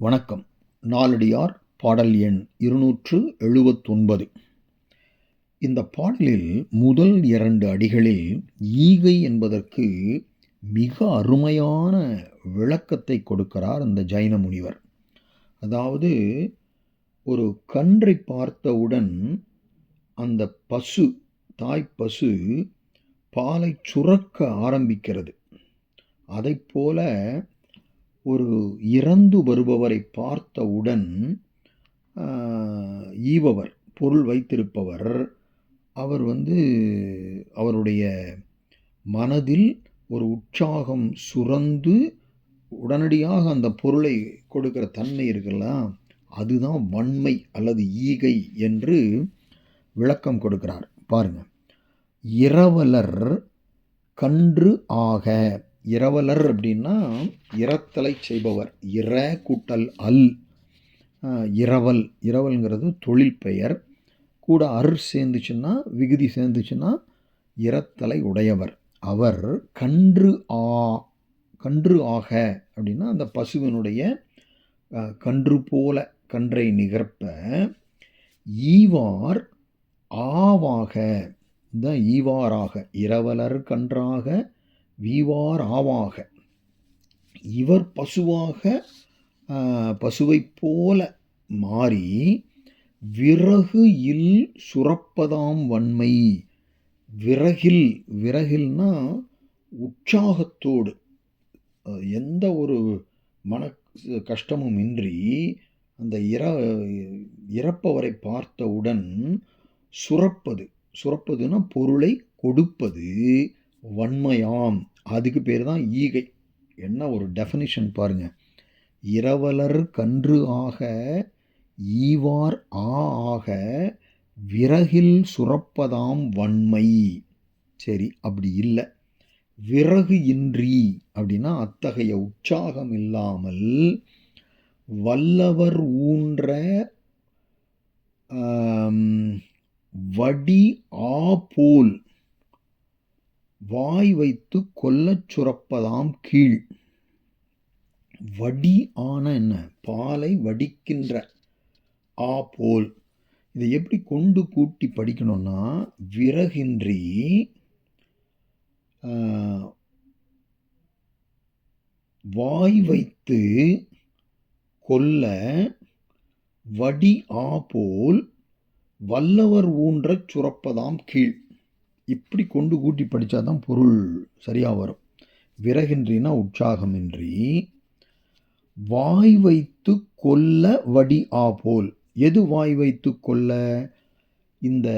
வணக்கம். நாலடியார் பாடல் எண் 279. இந்த பாடலில் முதல் 2 அடிகளில் ஈகை என்பதற்கு மிக அருமையான விளக்கத்தை கொடுக்கிறார் இந்த ஜைன முனிவர். அதாவது ஒரு கன்றை பார்த்தவுடன் அந்த பசு, தாய்ப்பசு பாலை சுரக்க ஆரம்பிக்கிறது. அதைப்போல ஒரு இறந்து வருபவரை பார்த்தவுடன் ஈபவர், பொருள் வைத்திருப்பவர், அவர் அவருடைய மனதில் ஒரு உற்சாகம் சுரந்து உடனடியாக அந்த பொருளை கொடுக்கிற தன்மை இருக்குல்ல, அதுதான் வன்மை அல்லது ஈகை என்று விளக்கம் கொடுக்கிறார். பாருங்க, இரவலர் கன்று ஆக. இரவலர் அப்படின்னா இரத்தலை செய்பவர். இற கூட்டல் அல், இரவல். இரவல்ங்கிறது தொழில் பெயர். கூட சேர்ந்துச்சுன்னா, விகுதி சேர்ந்துச்சுன்னா இரத்தலை உடையவர். அவர் கன்று ஆக அப்படின்னா அந்த பசுவினுடைய கன்று போல கன்றை நிகர்ப்ப, ஈவார் ஆவாக, இந்த ஈவாராக, இரவலர் கன்றாக வீவார் ஆவாக. இவர் பசுவாக, பசுவை போல மாறி விறகு இல் சுரப்பதாம் வன்மை. விறகில்னா உற்சாகத்தோடு, எந்த ஒரு மன கஷ்டமும் இன்றி அந்த இறப்பவரை பார்த்தவுடன் சுரப்பதுன்னா பொருளை கொடுப்பது வன்மையாம். அதுக்கு பேர் தான் ஈகை. என்ன ஒரு டெஃபினிஷன் பாருங்க. இரவலர் கன்று ஆக, ஈவார் ஆக, விறகில் சுரப்பதாம் வன்மை. சரி, அப்படி இல்லை. விறகு இன்றி அப்படின்னா அத்தகைய உற்சாகம் இல்லாமல் வல்லவர் ஊன்ற வடி போல் வாய் வைத்து கொல்லச் சுரப்பதாம் கீழ். வடி ஆன என்ன? பாலை வடிக்கின்ற போல். இதை எப்படி கொண்டு கூட்டி படிக்கணும்னா, விறகின்றி வாய் வைத்து கொல்ல வடி போல் வல்லவர் ஊன்றச் சுரப்பதாம் கீழ். இப்படி கொண்டு கூட்டி படித்தா தான் பொருள் சரியாக வரும். விறகின்றினா உற்சாகமின்றி, வாய் வைத்து கொல்ல வடி போல். எது வாய் வைத்து கொல்ல? இந்த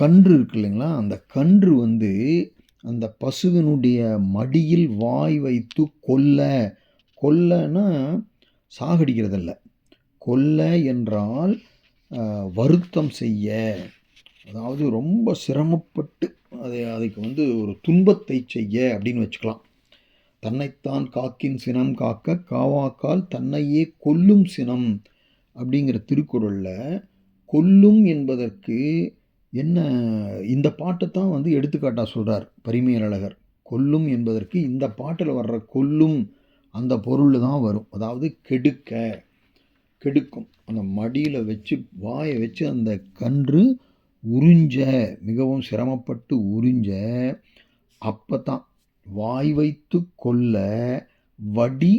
கன்று இருக்கு இல்லைங்களா, அந்த கன்று அந்த பசுவினுடைய மடியில் வாய் வைத்து கொல்லனா சாகடிக்கிறதில்ல. கொல்ல என்றால் வருத்தம் செய்ய, அதாவது ரொம்ப சிரமப்பட்டு அதுக்கு ஒரு துன்பத்தை செய்ய அப்படின்னு வச்சுக்கலாம். தன்னைத்தான் காக்கின் சினம் காக்க காவாக்கால் தன்னையே கொல்லும் சினம் அப்படிங்கிற திருக்குறளில் கொல்லும் என்பதற்கு என்ன, இந்த பாட்டை தான் எடுத்துக்காட்டாக சொல்கிறார் பரிமேலழகர். கொல்லும் என்பதற்கு இந்த பாட்டில் வர்ற கொல்லும் அந்த பொருள் தான் வரும். அதாவது கெடுக்கும். அந்த மடியில் வச்சு வாயை வச்சு அந்த கன்று உறிஞ்ச, மிகவும் சிரமப்பட்டு உறிஞ்ச, அப்போ தான் வாய் வைத்து கொல்ல வடி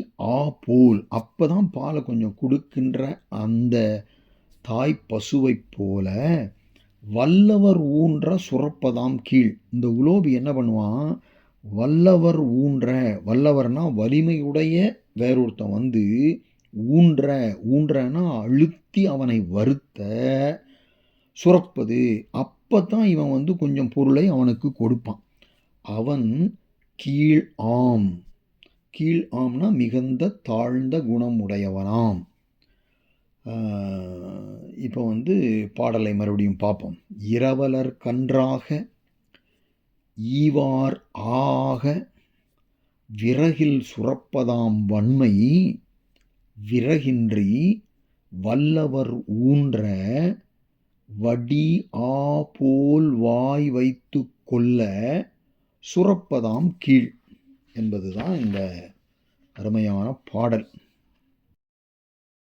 போல், அப்போ தான் பாலை கொஞ்சம் கொடுக்கின்ற அந்த தாய் பசுவை போல வல்லவர் ஊன்ற சுரப்பதாம் கீழ். இந்த உலோபி என்ன பண்ணுவான்? வல்லவர் வல்லவர்னா வலிமையுடைய வேறொருத்தன் ஊன்றனா அழுத்தி அவனை வருத்த சுரப்பது. அப்போ தான் இவன் கொஞ்சம் பொருளை அவனுக்கு கொடுப்பான். அவன் கீழ் ஆம்னா மிகுந்த தாழ்ந்த குணம் உடையவனாம். இப்போ பாடலை மறுபடியும் பார்ப்போம். இரவலர் கன்றாக, ஈவார் ஆக, விறகில் சுரப்பதாம் வன்மை. விறகின்றி வல்லவர் ஊன்ற வடி போல் வாய் வைத்து கொல்ல சுரப்பதாம் கீழ் என்பதுதான் இந்த அருமையான பாடல்.